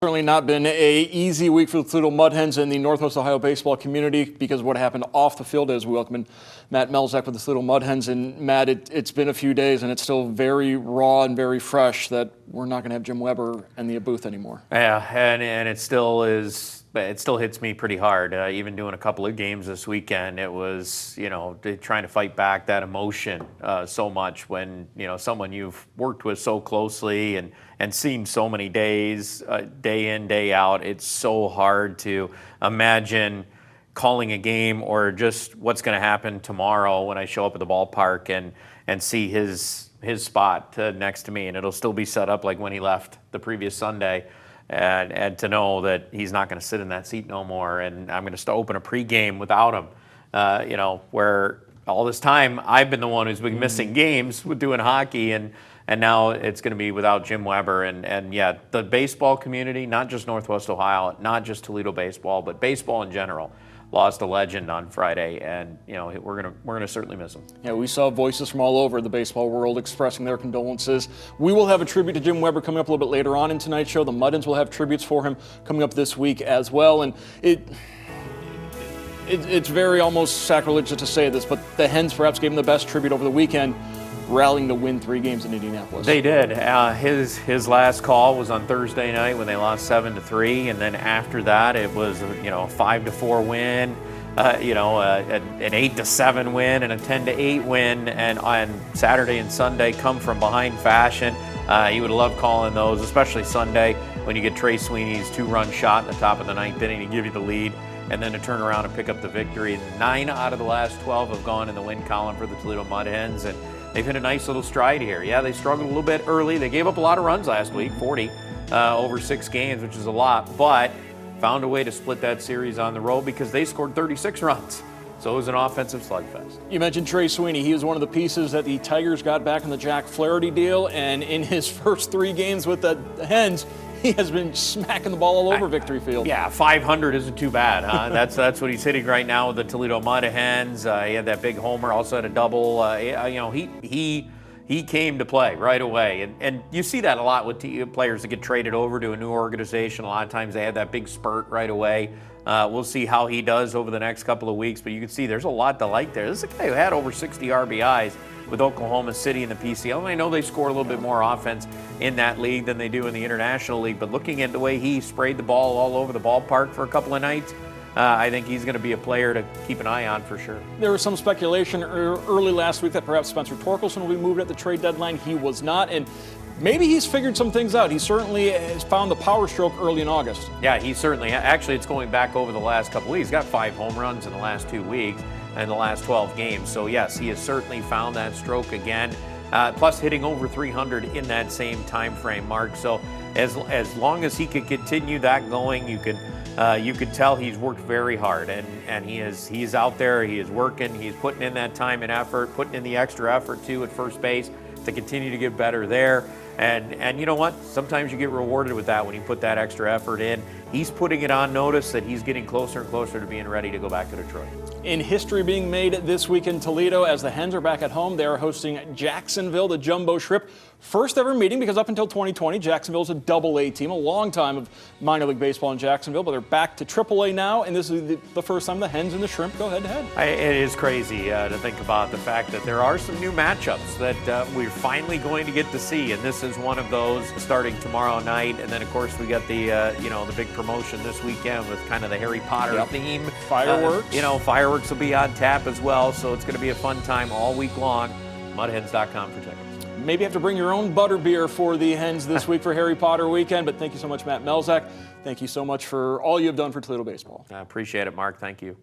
Certainly not been an easy week for the Toledo Mud Hens in the Northwest Ohio baseball community because of what happened off the field as we welcome in Matt Melzak with the Toledo Mud Hens. And Matt, it's been a few days and it's still very raw and very fresh that we're not going to have Jim Weber in the booth anymore. Yeah, and it still is. It still hits me pretty hard. Even doing a couple of games this weekend, it was, trying to fight back that emotion so much when, someone you've worked with so closely and seen so many days, day in, day out. It's so hard to imagine calling a game or just what's going to happen tomorrow when I show up at the ballpark and see his spot next to me, and it'll still be set up like when he left the previous Sunday. And to know that he's not going to sit in that seat no more, and I'm going to open a pregame without him, where all this time I've been the one who's been missing games with doing hockey, and now it's going to be without Jim Weber. And yeah, the baseball community, not just Northwest Ohio, not just Toledo baseball, but baseball in general, lost a legend on Friday, and we're gonna certainly miss him. Yeah, we saw voices from all over the baseball world expressing their condolences. We will have a tribute to Jim Weber coming up a little bit later on in tonight's show. The Mud Hens will have tributes for him coming up this week as well, and it's very almost sacrilegious to say this, but the Hens perhaps gave him the best tribute over the weekend, rallying to win 3 games in Indianapolis. They did. His last call was on Thursday night when they lost 7-3, and then after that it was a 5-4 win, an 8-7 win, and a 10-8 win, and on Saturday and Sunday come from behind fashion. You would love calling those, especially Sunday when you get Trey Sweeney's 2-run shot in the top of the 9th inning to give you the lead, and then to turn around and pick up the victory. 9 out of the last 12 have gone in the win column for the Toledo Mud Hens, and they've hit a nice little stride here. Yeah, they struggled a little bit early. They gave up a lot of runs last week, 40 over 6 games, which is a lot, but found a way to split that series on the road because they scored 36 runs. So it was an offensive slugfest. You mentioned Trey Sweeney. He was one of the pieces that the Tigers got back in the Jack Flaherty deal, and in his first 3 games with the Hens, he has been smacking the ball all over Victory Field. Yeah, 500 isn't too bad. That's what he's hitting right now with the Toledo Mud Hens. He had that big homer, also had a double. He came to play right away, and you see that a lot with players that get traded over to a new organization. A lot of times they have that big spurt right away. We'll see how he does over the next couple of weeks, but you can see there's a lot to like there. This is a guy who had over 60 RBIs with Oklahoma City in the PCL. And I know they score a little bit more offense in that league than they do in the International League, but looking at the way he sprayed the ball all over the ballpark for a couple of nights, I think he's going to be a player to keep an eye on for sure. There was some speculation early last week that perhaps Spencer Torkelson will be moved at the trade deadline. He was not, and maybe he's figured some things out. He certainly has found the power stroke early in August. Yeah, he certainly. Actually, it's going back over the last couple of weeks. He's got 5 home runs in the last 2 weeks and the last 12 games. So yes, he has certainly found that stroke again. Plus hitting over 300 in that same time frame, Mark. So as long as he could continue that going, you could tell he's worked very hard, and he's out there, he is working, he's putting in that time and effort, putting in the extra effort too at first base to continue to get better there. And you know what? Sometimes you get rewarded with that when you put that extra effort in. He's putting it on notice that he's getting closer and closer to being ready to go back to Detroit. In history being made this week in Toledo as the Hens are back at home. They are hosting Jacksonville, the Jumbo Shrimp. First ever meeting because up until 2020, Jacksonville is a Double-A team, a long time of minor league baseball in Jacksonville, but they're back to Triple-A now, and this is the first time the Hens and the Shrimp go head-to-head. It is crazy to think about the fact that there are some new matchups that we're finally going to get to see, and this is one of those starting tomorrow night. And then, of course, we got the the big promotion this weekend with kind of the Harry Potter theme. Fireworks. Fireworks will be on tap as well, so it's going to be a fun time all week long. Mudhens.com for tickets. Maybe have to bring your own butterbeer for the Hens this week for Harry Potter weekend, but thank you so much, Matt Melzak. Thank you so much for all you have done for Toledo baseball. I appreciate it, Mark. Thank you.